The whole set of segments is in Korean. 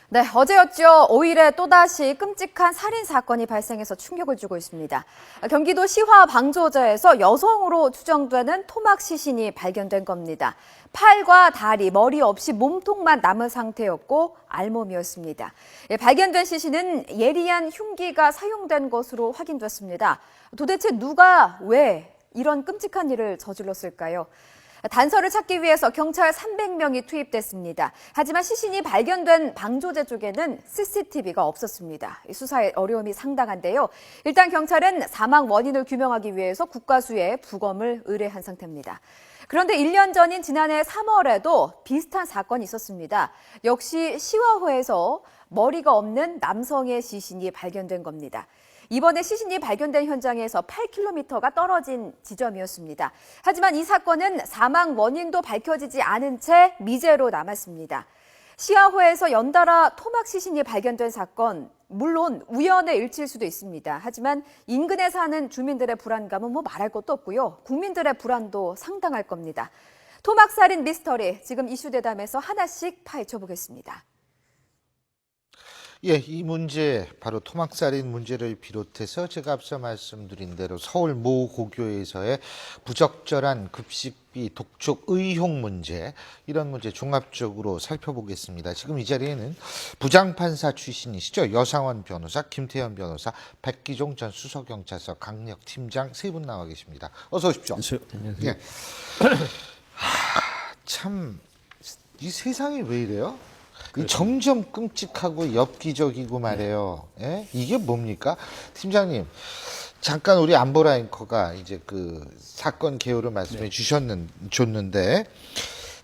네, 어제였죠. 5일에 또다시 끔찍한 살인 사건이 발생해서 충격을 주고 있습니다. 경기도 시화 방조제에서 여성으로 추정되는 토막 시신이 발견된 겁니다. 팔과 다리, 머리 없이 몸통만 남은 상태였고 알몸이었습니다. 발견된 시신은 예리한 흉기가 사용된 것으로 확인됐습니다. 도대체 누가 왜 이런 끔찍한 일을 저질렀을까요? 단서를 찾기 위해서 경찰 300명이 투입됐습니다. 하지만 시신이 발견된 방조제 쪽에는 CCTV가 없었습니다. 수사에 어려움이 상당한데요. 일단 경찰은 사망 원인을 규명하기 위해서 국과수에 부검을 의뢰한 상태입니다. 그런데 1년 전인 지난해 3월에도 비슷한 사건이 있었습니다. 역시 시화호에서 머리가 없는 남성의 시신이 발견된 겁니다. 이번에 시신이 발견된 현장에서 8km가 떨어진 지점이었습니다. 하지만 이 사건은 사망 원인도 밝혀지지 않은 채 미제로 남았습니다. 시화호에서 연달아 토막 시신이 발견된 사건, 물론 우연의 일치일 수도 있습니다. 하지만 인근에 사는 주민들의 불안감은 말할 것도 없고요. 국민들의 불안도 상당할 겁니다. 토막살인 미스터리, 지금 이슈대담에서 하나씩 파헤쳐 보겠습니다. 예, 이 문제, 바로 토막살인 문제를 비롯해서 제가 앞서 말씀드린 대로 서울 모 고교에서의 부적절한 급식비 독촉 의혹 문제, 이런 문제 종합적으로 살펴보겠습니다. 지금 이 자리에는 부장판사 출신이시죠. 여상원 변호사, 김태현 변호사, 백기종 전 수서경찰서 강력팀장 세 분 나와 계십니다. 어서 오십시오. 안녕하세요. 예. 참, 이 세상이 왜 이래요? 점점 끔찍하고 엽기적이고 말이에요. 예? 이게 뭡니까? 팀장님, 잠깐 우리 안보라 앵커가 이제 그 사건 개요를 말씀해 줬는데,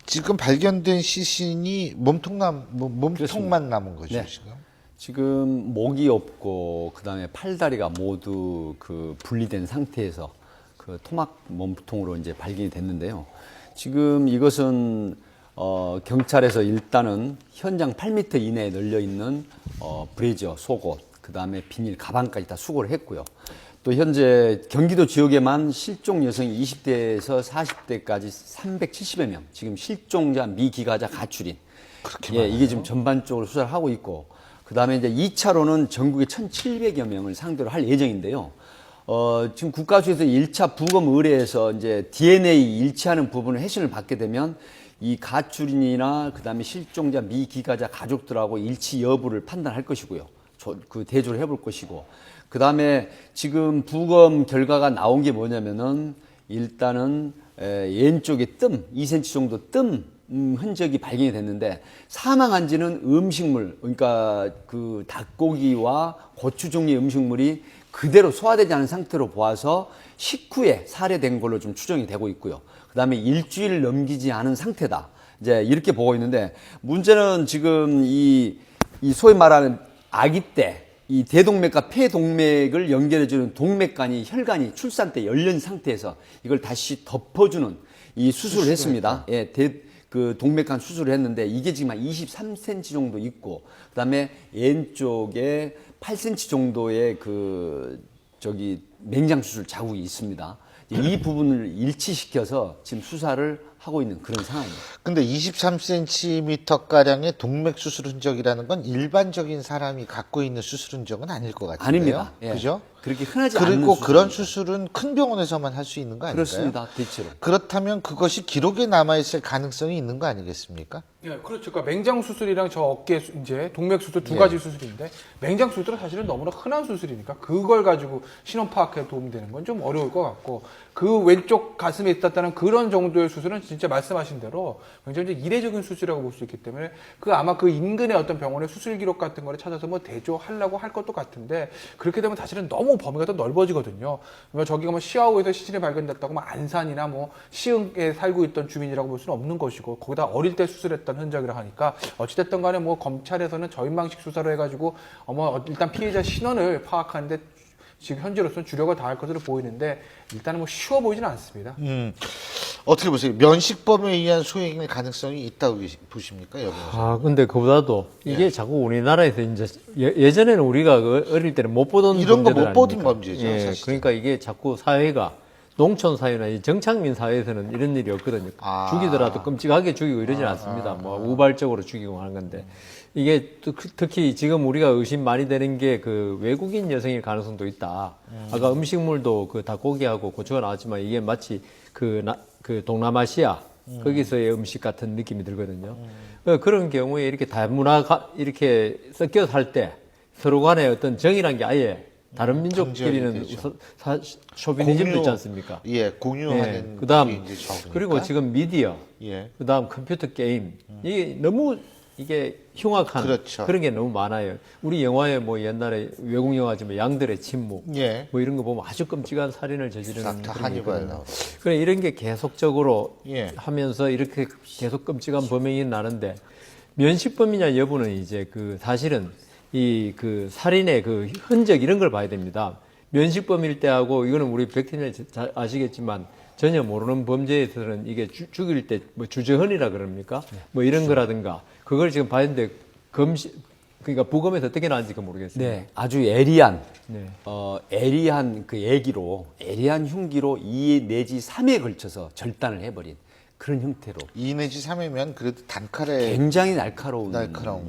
지금 발견된 시신이 몸통만 남은 거죠, 네. 지금? 지금 목이 없고 그다음에 팔다리가 모두 그 분리된 상태에서 그 토막 몸통으로 이제 발견이 됐는데요. 지금 이것은 경찰에서 일단은 현장 8m 이내에 널려 있는 브래지어, 속옷, 그 다음에 비닐, 가방까지 다 수거를 했고요. 또 현재 경기도 지역에만 실종 여성이 20대에서 40대까지 370여 명, 지금 실종자, 미기가자, 가출인. 예, 이게 지금 전반적으로 수사를 하고 있고, 그 다음에 이제 2차로는 전국에 1,700여 명을 상대로 할 예정인데요. 지금 국가수에서 1차 부검 의뢰에서 이제 DNA 일치하는 부분을 해신을 받게 되면 이 가출인이나 그다음에 실종자 미기가자 가족들하고 일치 여부를 판단할 것이고요. 그 대조를 해볼 것이고, 그다음에 지금 부검 결과가 나온 게 뭐냐면은 일단은 왼쪽에 2cm 정도 뜸 흔적이 발견이 됐는데, 사망한 지는 음식물, 그러니까 그 닭고기와 고추 종류의 음식물이 그대로 소화되지 않은 상태로 보아서 식후에 살해된 걸로 좀 추정이 되고 있고요. 그 다음에 일주일을 넘기지 않은 상태다. 이제 이렇게 보고 있는데, 문제는 지금 이 소위 말하는 아기 때 이 대동맥과 폐동맥을 연결해주는 동맥관이, 혈관이 출산 때 열린 상태에서 이걸 다시 덮어주는 이 수술을 했습니다. 예, 그 동맥관 수술을 했는데 이게 지금 한 23cm 정도 있고, 그 다음에 왼쪽에 8cm 정도의 맹장 수술 자국이 있습니다. 이 부분을 일치시켜서 지금 수사를 하고 있는 그런 상황입니다. 근데 23cm가량의 동맥 수술 흔적이라는 건 일반적인 사람이 갖고 있는 수술 흔적은 아닐 것 같은데요. 아닙니다. 예. 그죠? 그렇게 흔하지 않은 그리고 그런 수술입니다. 수술은 큰 병원에서만 할 수 있는 거 아닐까요? 그렇습니다. 대체로. 그렇다면 그것이 기록에 남아있을 가능성이 있는 거 아니겠습니까? 예, 그렇죠. 그러니까 맹장 수술이랑 저 어깨 이제 동맥 수술 두 가지 수술인데, 맹장 수술은 사실은 너무나 흔한 수술이니까 그걸 가지고 신원 파악에 도움이 되는 건 좀 어려울 것 같고, 그 왼쪽 가슴에 있었다는 그런 정도의 수술은 진짜 말씀하신 대로 굉장히 이례적인 수술이라고 볼 수 있기 때문에 아마 그 인근의 어떤 병원의 수술 기록 같은 거를 찾아서 대조하려고 할 것도 같은데, 그렇게 되면 사실은 너무 범위가 더 넓어지거든요. 저기가 시아오에서 시신이 발견됐다고 안산이나 시흥에 살고 있던 주민이라고 볼 수는 없는 것이고, 거기다 어릴 때 수술했던 흔적이라 하니까 어찌됐든 간에 검찰에서는 저인방식 수사로 해가지고 일단 피해자 신원을 파악하는데 지금 현재로서는 주력을 다할 것으로 보이는데, 일단은 쉬워 보이지는 않습니다. 어떻게 보세요? 면식범에 의한 소행일 가능성이 있다고 보십니까, 여보세요? 근데 그보다도 이게 자꾸 우리나라에서 이제 예전에는 우리가 어릴 때는 못 보던 이런 거 범죄들 못 보던 아닙니까? 범죄죠, 예, 사실. 그러니까 이게 자꾸 사회가 농촌 사회나 이 정착민 사회에서는 이런 일이 없거든요. 죽이더라도 끔찍하게 죽이고 이러진 않습니다. 우발적으로 죽이고 하는 건데, 이게 특히 지금 우리가 의심 많이 되는 게 그 외국인 여성일 가능성도 있다. 아까 음식물도 그 닭고기하고 고추가 나왔지만 이게 마치 그 동남아시아 거기서의 음식 같은 느낌이 들거든요. 그런 경우에 이렇게 다문화가 이렇게 섞여 살 때 서로 간에 어떤 정이란 게 아예 다른 민족끼리는 쇼비니즘도 있지 않습니까? 예, 공유하는 그다음 게 이제 적으니까. 그리고 지금 미디어, 예. 그다음 컴퓨터 게임 이게 너무 이게 흉악한 그렇죠. 그런 게 너무 많아요. 우리 영화에 뭐 옛날에 외국 영화지만 양들의 침묵 예. 뭐 이런 거 보면 아주 끔찍한 살인을 저지르는 싹 다 그런 게 하니발 있거든요. 나오고. 그래 이런 게 계속적으로 예. 하면서 이렇게 계속 끔찍한 범행이 나는데 면식범이냐 여부는 이제 그 사실은 이 그 살인의 그 흔적 이런 걸 봐야 됩니다. 면식범일 때하고 이거는 우리 백팀장님 잘 아시겠지만 전혀 모르는 범죄에서는 이게 죽일 때 뭐 주저헌이라 그럽니까? 뭐 이런 거라든가 그걸 지금 봤는데 그러니까 부검에서 어떻게 나왔는지 모르겠어요. 네, 아주 예리한, 네. 예리한 그 얘기로, 예리한 흉기로 2 내지 3회에 걸쳐서 절단을 해버린 그런 형태로 2 내지 3회면 그래도 단칼에 굉장히 날카로운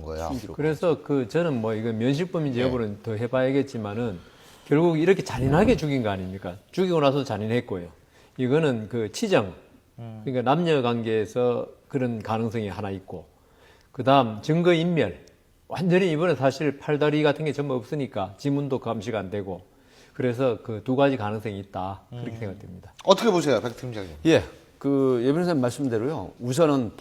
거야. 흉기로. 그래서 그 저는 뭐 이거 면식범인지 여부는 더 해봐야겠지만은 결국 이렇게 잔인하게 죽인 거 아닙니까? 죽이고 나서 잔인했고요. 이거는 그 치정, 그러니까 남녀 관계에서 그런 가능성이 하나 있고, 그 다음 증거 인멸. 완전히 이번에 사실 팔다리 같은 게 전부 없으니까 지문도 감시가 안 되고, 그래서 그 두 가지 가능성이 있다. 그렇게 생각됩니다. 어떻게 보세요, 백 팀장님? 예, 예 변호사님 말씀대로요. 우선은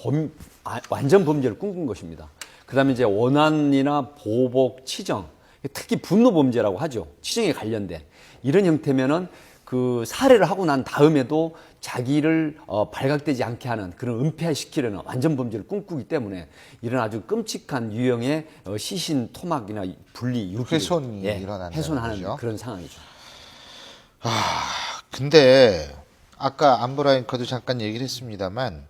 완전 범죄를 꿈꾼 것입니다. 그 다음에 이제 원한이나 보복, 치정, 특히 분노 범죄라고 하죠. 치정에 관련된 이런 형태면은 그 살해를 하고 난 다음에도 자기를 발각되지 않게 하는 그런 은폐시키려는 완전 범죄를 꿈꾸기 때문에 이런 아주 끔찍한 유형의 시신 토막이나 분리, 유기, 훼손이 일어난다는 훼손하는 거죠. 그런 상황이죠. 근데 아까 암브라 앵커도 잠깐 얘기를 했습니다만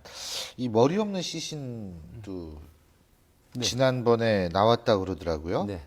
이 머리 없는 시신도 지난번에 나왔다 그러더라고요. 네.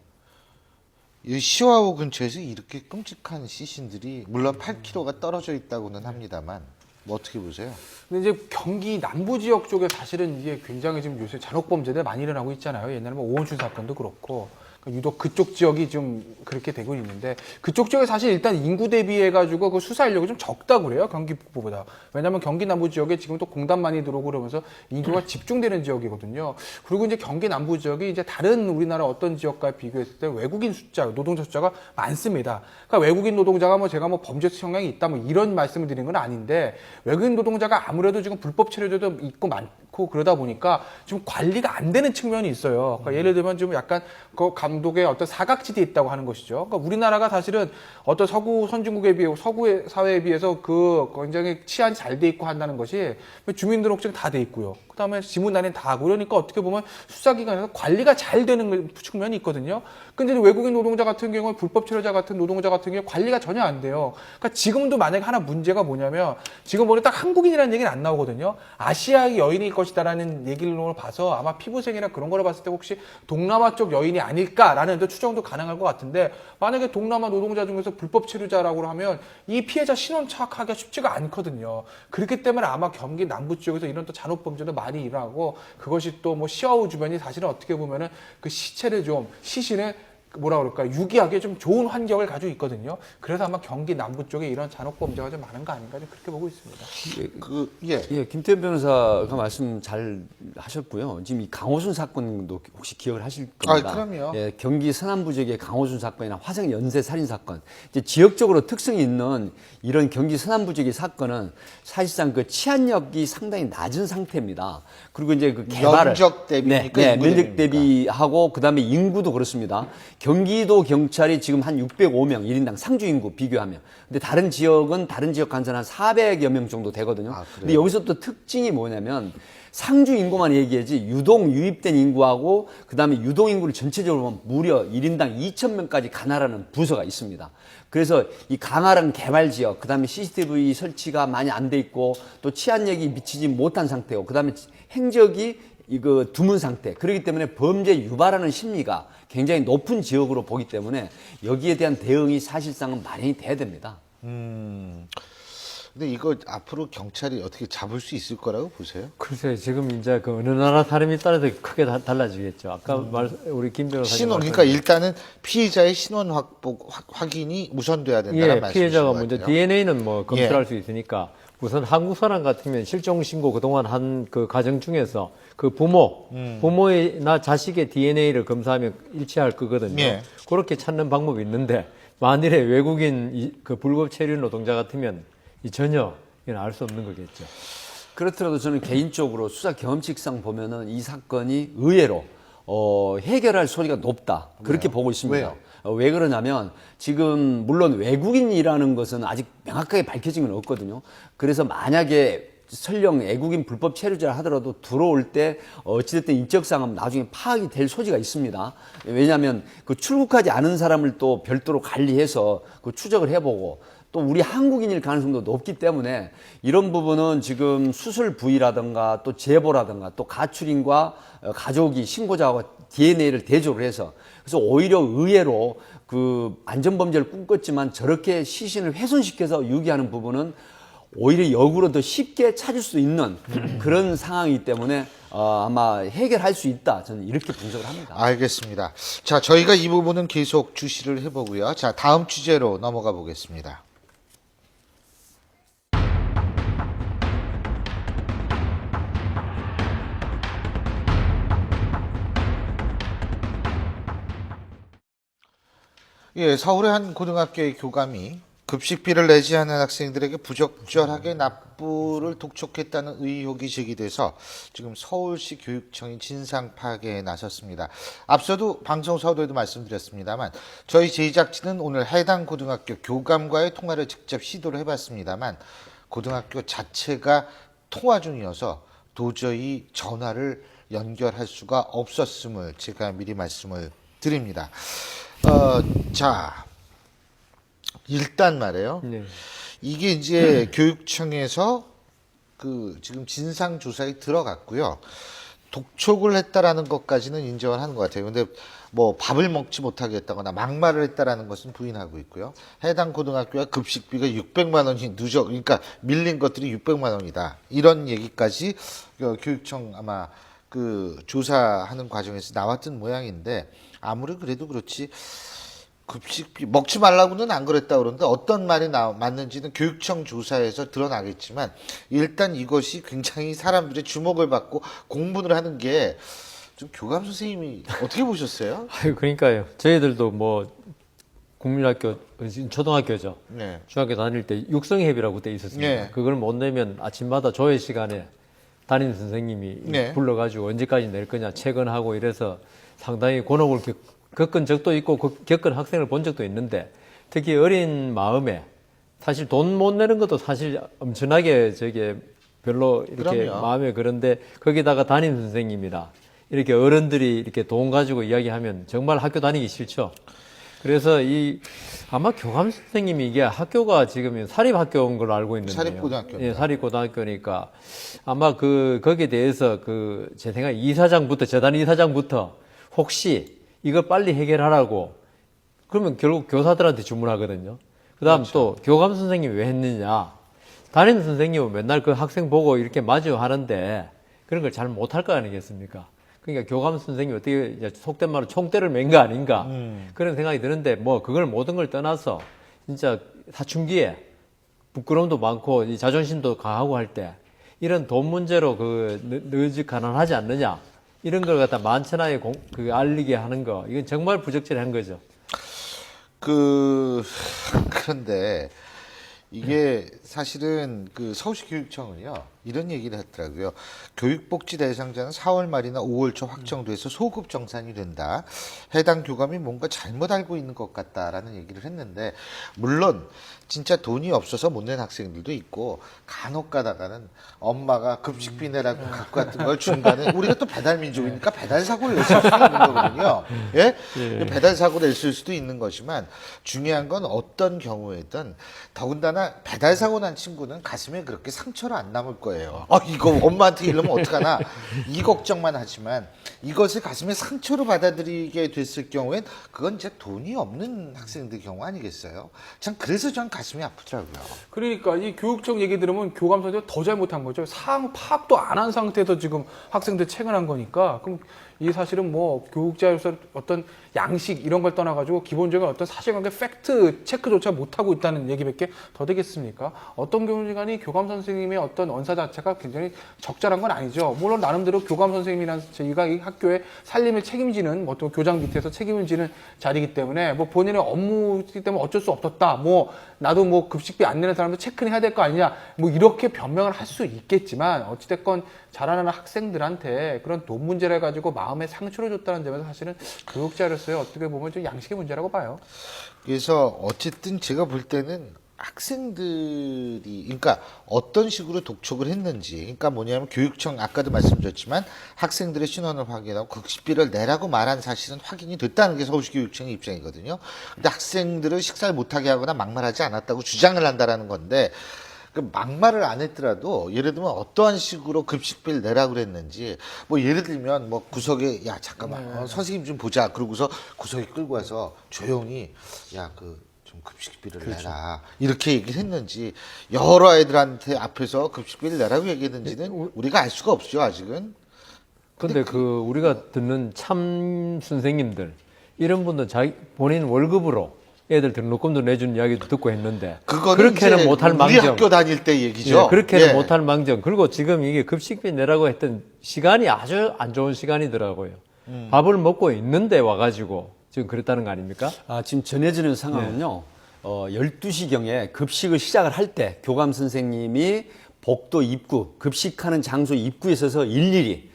이 시와호 근처에서 이렇게 끔찍한 시신들이 물론 8km가 떨어져 있다고는 합니다만 뭐 어떻게 보세요? 근데 이제 경기 남부 지역 쪽에 사실은 이게 굉장히 지금 요새 잔혹 범죄들 많이 일어나고 있잖아요. 옛날에 뭐 오원춘 사건도 그렇고. 유독 그쪽 지역이 좀 그렇게 되고 있는데 그쪽 지역에 사실 일단 인구 대비해가지고 그 수사 인력이 좀 적다고 그래요. 경기 북부보다. 왜냐하면 경기 남부 지역에 지금 또 공단 많이 들어오고 그러면서 인구가 집중되는 지역이거든요. 그리고 이제 경기 남부 지역이 이제 다른 우리나라 어떤 지역과 비교했을 때 외국인 숫자, 노동자 숫자가 많습니다. 그러니까 외국인 노동자가 뭐 제가 뭐 범죄 성향이 있다 뭐 이런 말씀을 드린 건 아닌데 외국인 노동자가 아무래도 지금 불법 체류도 있고 많고 그러다 보니까 좀 관리가 안 되는 측면이 있어요. 그러니까 예를 들면 좀 약간 그 감독의 어떤 사각지대에 있다고 하는 것이죠. 그러니까 우리나라가 사실은 어떤 서구 선진국에 비해 서구 사회에 비해서 그 굉장히 치안이 잘 돼 있고 한다는 것이 주민등록증 다 돼 있고요. 그다음에 지문단위 다 하고 그러니까 어떻게 보면 수사기관에서 관리가 잘 되는 측면이 있거든요. 근데 외국인 노동자 같은 경우에 불법 체류자 같은 노동자 같은 경우에 관리가 전혀 안 돼요. 그러니까 지금도 만약에 하나 문제가 뭐냐면 지금 보니 딱 한국인이라는 얘기는 안 나오거든요. 아시아의 여인일 것이다라는 얘기를 봐서 아마 피부색이나 그런 거를 봤을 때 혹시 동남아 쪽 여인이 아닐까라는 추정도 가능할 것 같은데 만약에 동남아 노동자 중에서 불법 체류자라고 하면 이 피해자 신원 파악하기가 쉽지가 않거든요. 그렇기 때문에 아마 경기 남부 지역에서 이런 또 잔혹 범죄도 많이 일어나고 그것이 또 뭐 시아우 주변이 사실은 어떻게 보면은 그 시체를 좀 시신을 뭐라 그럴까 유기하기에 좀 좋은 환경을 가지고 있거든요. 그래서 아마 경기 남부 쪽에 이런 잔혹 범죄가 좀 많은 거 아닌가 좀 그렇게 보고 있습니다. 예, 김태현 변호사가 말씀 잘 하셨고요. 지금 이 강호순 사건도 혹시 기억을 하실 겁니다. 그럼요. 예, 경기 서남부 지역의 강호순 사건이나 화성 연쇄 살인 사건, 이제 지역적으로 특성이 있는 이런 경기 서남부 지역의 사건은 사실상 그 치안력이 상당히 낮은 상태입니다. 그리고 이제 그 개발을 면적 대비니까 네, 인구 면적 대비니까. 대비하고 그다음에 인구도 그렇습니다. 경기도 경찰이 지금 한 605명 1인당 상주 인구 비교하면. 근데 다른 지역은 다른 지역 간선 한 400여 명 정도 되거든요. 근데 여기서 또 특징이 뭐냐면 상주 인구만 얘기하지 유동 유입된 인구하고 그다음에 유동 인구를 전체적으로 보면 무려 1인당 2,000명까지 가나라는 부서가 있습니다. 그래서 이 강화랑 개발 지역, 그다음에 CCTV 설치가 많이 안 돼 있고 또 치안력이 미치지 못한 상태고 그다음에 행적이 이거 드문 상태. 그렇기 때문에 범죄 유발하는 심리가 굉장히 높은 지역으로 보기 때문에 여기에 대한 대응이 사실상은 마련이 돼야 됩니다. 근데 이거 앞으로 경찰이 어떻게 잡을 수 있을 거라고 보세요? 글쎄 지금 이제 그 어느 나라 사람에 따라서 크게 달라지겠죠. 아까 우리 김 변호사님 신원, 그러니까 일단은 피해자의 신원 확인이 우선돼야 된다는 예, 말씀이신 피해자가 것 먼저 같아요. DNA는 뭐 검출할 예. 수 있으니까 우선 한국 사람 같으면 실종 신고 그동안 한 그 가정 중에서 그 부모나 자식의 DNA를 검사하면 일치할 거거든요. 예. 그렇게 찾는 방법이 있는데 만일에 외국인 그 불법 체류 노동자 같으면 전혀 이건 알 수 없는 거겠죠. 그렇더라도 저는 개인적으로 수사 경험칙상 보면은 이 사건이 의외로 해결할 소리가 높다. 그렇게 보고 있습니다. 왜요? 왜 그러냐면 지금 물론 외국인이라는 것은 아직 명확하게 밝혀진 건 없거든요. 그래서 만약에 설령 외국인 불법 체류자를 하더라도 들어올 때 어찌됐든 인적사항은 나중에 파악이 될 소지가 있습니다. 왜냐하면 그 출국하지 않은 사람을 또 별도로 관리해서 그 추적을 해보고 또 우리 한국인일 가능성도 높기 때문에 이런 부분은 지금 수술 부위라든가 또 제보라든가 또 가출인과 가족이 신고자와 DNA를 대조를 해서 그래서 오히려 의외로 그 안전범죄를 꿈꿨지만 저렇게 시신을 훼손시켜서 유기하는 부분은 오히려 역으로 더 쉽게 찾을 수 있는 그런 상황이기 때문에 아마 해결할 수 있다. 저는 이렇게 분석을 합니다. 알겠습니다. 자, 저희가 이 부분은 계속 주시를 해보고요. 자, 다음 주제로 넘어가 보겠습니다. 예, 서울의 한 고등학교의 교감이 급식비를 내지 않은 학생들에게 부적절하게 납부를 독촉했다는 의혹이 제기돼서 지금 서울시 교육청이 진상 파악에 나섰습니다. 앞서도 방송 서두에도 말씀드렸습니다만 저희 제작진은 오늘 해당 고등학교 교감과의 통화를 직접 시도를 해봤습니다만 고등학교 자체가 통화 중이어서 도저히 전화를 연결할 수가 없었음을 제가 미리 말씀을 드립니다. 자, 일단 말이에요. 네. 이게 이제 교육청에서 그 지금 진상 조사에 들어갔고요. 독촉을 했다라는 것까지는 인정을 하는 것 같아요. 근데 뭐 밥을 먹지 못하게 했다거나 막말을 했다라는 것은 부인하고 있고요. 해당 고등학교가 급식비가 600만 원이 그러니까 밀린 것들이 600만 원이다. 이런 얘기까지 교육청 아마 그 조사하는 과정에서 나왔던 모양인데 아무리 그래도 그렇지 급식비 먹지 말라고는 안 그랬다 그러는데 어떤 말이 맞는지는 교육청 조사에서 드러나겠지만 일단 이것이 굉장히 사람들의 주목을 받고 공분을 하는 게 좀 교감 선생님이 어떻게 보셨어요? 그러니까요. 저희들도 뭐 국민학교 초등학교죠. 네. 중학교 다닐 때 육성회비라고 그때 있었습니다. 네. 그걸 못 내면 아침마다 조회 시간에 담임 선생님이 네. 불러가지고 언제까지 낼 거냐 체근하고 이래서 상당히 곤혹을 겪은 적도 있고 겪은 학생을 본 적도 있는데 특히 어린 마음에 사실 돈 못 내는 것도 사실 엄청나게 저게 별로 이렇게 그럼요. 마음에 그런데 거기다가 담임 선생님이나 이렇게 어른들이 이렇게 돈 가지고 이야기하면 정말 학교 다니기 싫죠. 그래서 아마 교감 선생님이 이게 학교가 지금 사립학교인 걸로 알고 있는데요. 사립고등학교입니다. 예, 사립고등학교니까 아마 거기에 대해서 제 생각 재단 이사장부터 혹시 이걸 빨리 해결하라고 그러면 결국 교사들한테 주문하거든요. 그다음 또 교감 선생님이 왜 했느냐. 담임 선생님은 맨날 그 학생 보고 이렇게 마주하는데 그런 걸 잘 못할 거 아니겠습니까? 그러니까 교감 선생님이 어떻게 이제 속된 말로 총대를 맨 거 아닌가 그런 생각이 드는데 뭐 그걸 모든 걸 떠나서 진짜 사춘기에 부끄러움도 많고 이 자존심도 강하고 할 때 이런 돈 문제로 너지 가난하지 않느냐 이런 걸 갖다 만천하에 알리게 하는 거 이건 정말 부적절한 거죠. 그런데 이게 사실은 서울시 교육청은요 이런 얘기를 했더라고요. 교육복지 대상자는 4월 말이나 5월 초 확정돼서 소급 정산이 된다. 해당 교감이 뭔가 잘못 알고 있는 것 같다라는 얘기를 했는데 물론 진짜 돈이 없어서 못 낸 학생들도 있고 간혹 가다가는 엄마가 급식비 내라고 갖고 갔던 걸 중간에 우리가 또 배달 민족이니까 배달 사고를 냈을 수도 있는 거거든요. 예? 배달 사고를 냈을 수도 있는 거지만 중요한 건 어떤 경우에든 더군다나 배달 사고 난 친구는 가슴에 그렇게 상처로 안 남을 거예요. 거예요. 이거 엄마한테 이러면 어떡하나 이 걱정만 하지만 이것을 가슴에 상처로 받아들이게 됐을 경우엔 그건 이제 돈이 없는 학생들 경우 아니겠어요? 참 그래서 전 가슴이 아프더라고요. 그러니까 이 교육청 얘기 들으면 교감선생님 더 잘못한 거죠. 사항 파악도 안 한 상태에서 지금 학생들 체근한 거니까. 그럼 이 사실은 뭐 교육자로서 어떤 양식 이런 걸 떠나가지고 기본적인 어떤 사실관계 팩트 체크조차 못하고 있다는 얘기밖에 더 되겠습니까? 어떤 교육기관이 교감 선생님의 어떤 언사 자체가 굉장히 적절한 건 아니죠. 물론 나름대로 교감 선생님이라는 저희가 이 학교의 살림을 책임지는 어떤 교장 밑에서 책임을 지는 자리이기 때문에 뭐 본인의 업무이기 때문에 어쩔 수 없었다. 뭐 나도 뭐 급식비 안 내는 사람도 체크는 해야 될 거 아니냐. 뭐 이렇게 변명을 할 수 있겠지만 어찌됐건 자라나는 학생들한테 그런 돈 문제를 가지고 마음에 상처를 줬다는 점에서 사실은 교육자로서의 어떻게 보면 좀 양식의 문제라고 봐요. 그래서 어쨌든 제가 볼 때는 학생들이 그러니까 어떤 식으로 독촉을 했는지 그러니까 뭐냐면 교육청 아까도 말씀드렸지만 학생들의 신원을 확인하고 급식비를 내라고 말한 사실은 확인이 됐다는 게 서울시 교육청의 입장이거든요. 근데 학생들을 식사를 못하게 하거나 막말하지 않았다고 주장을 한다라는 건데 그 막말을 안 했더라도 예를 들면 어떠한 식으로 급식비를 내라고 그랬는지 뭐 예를 들면 뭐 구석에 야 잠깐만 선생님 좀 보자 그러고서 구석에 끌고 와서 조용히 야 좀 급식비를 내라 이렇게 얘기를 했는지 여러 아이들한테 앞에서 급식비를 내라고 얘기했는지는 우리가 알 수가 없죠 아직은. 근데 우리가 듣는 참 선생님들 이런 분들 자기 본인 월급으로 애들 등록금도 내주는 이야기도 듣고 했는데 그거는 그렇게는 이제 못할 우리 망정. 학교 다닐 때 얘기죠. 예, 그렇게는 예. 못할 망정. 그리고 지금 이게 급식비 내라고 했던 시간이 아주 안 좋은 시간이더라고요. 밥을 먹고 있는데 와가지고 지금 그랬다는 거 아닙니까? 지금 전해지는 상황은요. 12시경에 급식을 시작을 할 때 교감 선생님이 복도 입구, 급식하는 장소 입구에 있어서 일일이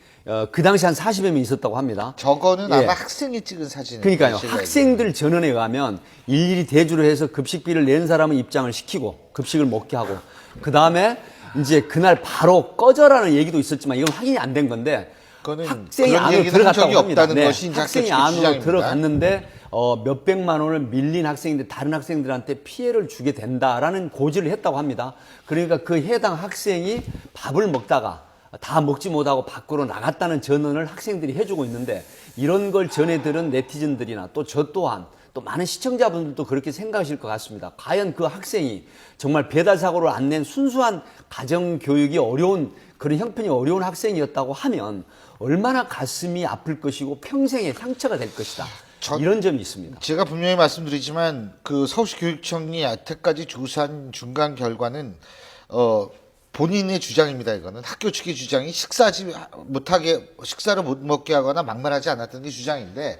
그 당시 한 40여 명 있었다고 합니다. 저거는 예. 아마 학생이 찍은 사진이에요. 그러니까요. 학생들 전원에 의하면 일일이 대주를 해서 급식비를 낸 사람은 입장을 시키고 급식을 먹게 하고 그 다음에 이제 그날 바로 꺼져라는 얘기도 있었지만 이건 확인이 안 된 건데 그거는 학생이 그런 안으로 얘기는 한 적이 들어갔다고 합니다. 없다는 것이 이제 학생이 학교 측의 안으로 주장입니다. 들어갔는데 몇백만 원을 밀린 학생인데 다른 학생들한테 피해를 주게 된다라는 고지를 했다고 합니다. 그러니까 그 해당 학생이 밥을 먹다가 다 먹지 못하고 밖으로 나갔다는 전언을 학생들이 해주고 있는데 이런 걸 전해 들은 네티즌들이나 또 저 또한 또 많은 시청자분들도 그렇게 생각하실 것 같습니다. 과연 그 학생이 정말 배달 사고를 안 낸 순수한 가정 교육이 어려운 그런 형편이 어려운 학생이었다고 하면 얼마나 가슴이 아플 것이고 평생의 상처가 될 것이다. 이런 점이 있습니다. 제가 분명히 말씀드리지만 그 서울시 교육청이 여태까지 조사한 중간 결과는 본인의 주장입니다. 이거는 학교 측의 주장이 식사를 못 먹게 하거나 막말하지 않았던 게 주장인데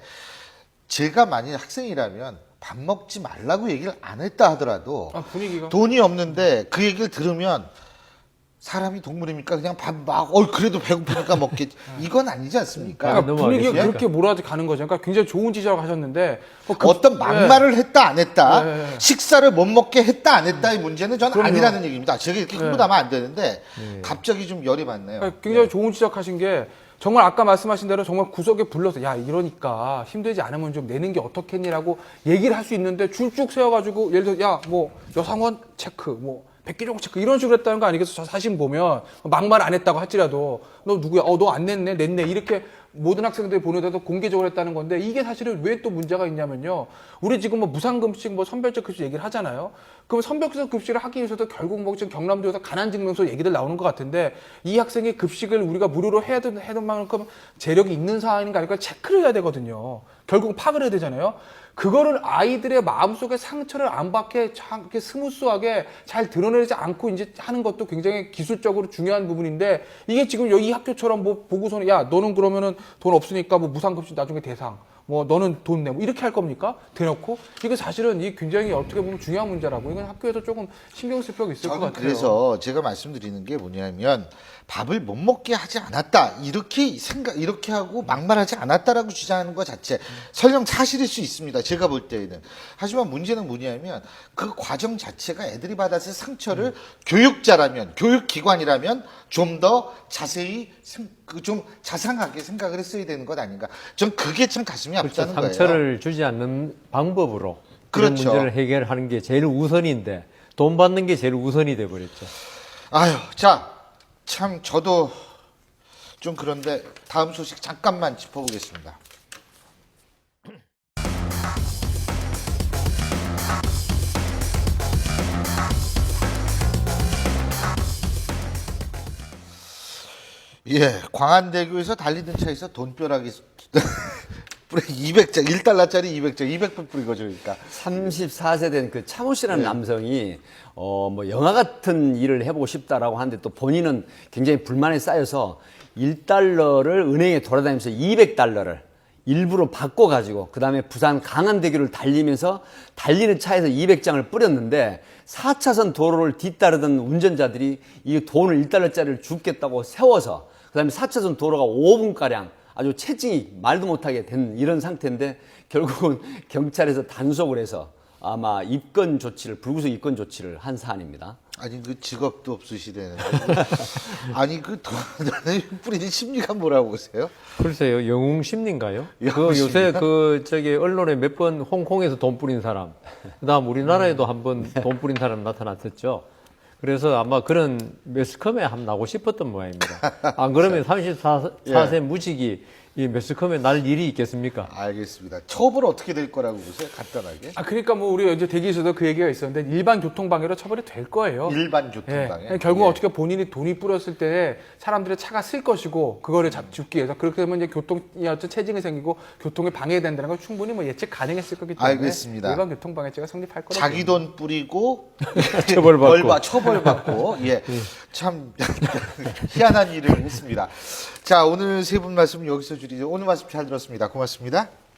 제가 만약 학생이라면 밥 먹지 말라고 얘기를 안 했다 하더라도 분위기가 돈이 없는데 그 얘기를 들으면 사람이 동물입니까? 그냥 밥 막, 그래도 배고프니까 먹겠지. 이건 아니지 않습니까? 그러니까 분위기가 넘어가겠습니까? 그렇게 몰아가는 거죠. 그러니까 굉장히 좋은 지적을 하셨는데 어떤 막말을 했다 안 했다 네. 식사를 못 먹게 했다 안 했다의 문제는 저는 그럼요. 아니라는 얘기입니다. 제가 이렇게 흥분하면 안 되는데 갑자기 좀 열이 받네요. 그러니까 굉장히 좋은 지적하신 게 정말 아까 말씀하신 대로 정말 구석에 불러서 야 이러니까 힘들지 않으면 좀 내는 게 어떻겠니라고 얘기를 할 수 있는데 줄쭉 세워가지고 예를 들어 야 뭐 여상원 체크 뭐 백기종 체크 이런 식으로 했다는 거 아니겠어? 저 사진 보면 막말 안 했다고 할지라도 너 누구야? 너 안 냈네 이렇게 모든 학생들이 보내도 공개적으로 했다는 건데 이게 사실은 왜 또 문제가 있냐면요. 우리 지금 뭐 무상급식 뭐 선별적 급식 얘기를 하잖아요. 그럼 선별적 급식을 하기 위해서도 결국 뭐 지금 경남도에서 가난증명서 얘기들 나오는 것 같은데 이 학생의 급식을 우리가 무료로 해야 되는 만큼 재력이 있는 상황인가 아닐까 체크를 해야 되거든요. 결국 파악을 해야 되잖아요. 그거를 아이들의 마음속에 상처를 안 받게 이렇게 스무스하게 잘 드러내지 않고 이제 하는 것도 굉장히 기술적으로 중요한 부분인데 이게 지금 여기 학교처럼 뭐 보고서는 야 너는 그러면은 돈 없으니까 뭐 무상급식 나중에 대상 뭐 너는 돈 내 뭐 이렇게 할 겁니까? 대놓고 이거 사실은 이 굉장히 어떻게 보면 중요한 문제라고 이건 학교에서 조금 신경 쓸 필요가 있을 것 같아요. 그래서 제가 말씀드리는 게 뭐냐면 밥을 못 먹게 하지 않았다 이렇게 하고 막말하지 않았다라고 주장하는 것 자체 설령 사실일 수 있습니다. 제가 볼 때에는 하지만 문제는 뭐냐면 그 과정 자체가 애들이 받았을 상처를 교육자라면 교육기관이라면 좀 더 자세히 좀 자상하게 생각을 했어야 되는 것 아닌가. 전 그게 참 가슴이 그렇죠. 아프다는 거예요. 상처를 주지 않는 방법으로 이런 그렇죠. 문제를 해결하는 게 제일 우선인데 돈 받는 게 제일 우선이 돼 버렸죠. 아유, 자 참 저도 좀 그런데 다음 소식 잠깐만 짚어보겠습니다. 예, 광안대교에서 달리던 차에서 돈벼락이 뿌리 200장, 1달러짜리 200장, 200불 뿌린 거죠, 그러니까. 34세 된 그 차모 씨라는 남성이 뭐 영화 같은 일을 해보고 싶다라고 하는데 또 본인은 굉장히 불만에 쌓여서 1달러를 은행에 돌아다니면서 200달러를 일부러 바꿔가지고 그 다음에 부산 강안대교를 달리면서 달리는 차에서 200장을 뿌렸는데 4차선 도로를 뒤따르던 운전자들이 이 돈을 1달러짜리를 줍겠다고 세워서 그 다음에 4차선 도로가 5분가량 아주 체증이 말도 못하게 된 이런 상태인데 결국은 경찰에서 단속을 해서 아마 입건 조치를 불구속 입건 조치를 한 사안입니다. 아니 그 직업도 없으시대는데 아니 그 돈을 뿌리는 심리가 뭐라고 보세요? 글쎄요, 영웅 심리인가요? 그 영웅 요새 그 저기 언론에 몇 번 홍콩에서 돈 뿌린 사람, 그다음 우리나라에도 한번 돈 뿌린 사람 나타났었죠. 그래서 아마 그런 매스컴에 한번 나고 싶었던 모양입니다. 안 그러면 34세 무직이 이 매스컴에 날 일이 있겠습니까? 알겠습니다. 처벌 어떻게 될 거라고 보세요? 간단하게. 그러니까 뭐 우리 이제 대기에서도 그 얘기가 있었는데 일반 교통방해로 처벌이 될 거예요. 일반 교통방해. 예. 결국 예. 어떻게 본인이 돈이 뿌렸을 때 사람들의 차가 쓸 것이고 그거를 잡기 위해서 그렇게 되면 이제 교통이 어떤 체증이 생기고 교통에 방해된다는 걸 충분히 뭐 예측 가능했을 거기 때문에 알겠습니다. 일반 교통방해죄가 성립할 거라고 자기 돈 뿌리고 처벌받고. 처벌받고 예. 참 희한한 일을 했습니다. 자, 오늘 세 분 말씀 여기서 줄이죠. 오늘 말씀 잘 들었습니다. 고맙습니다.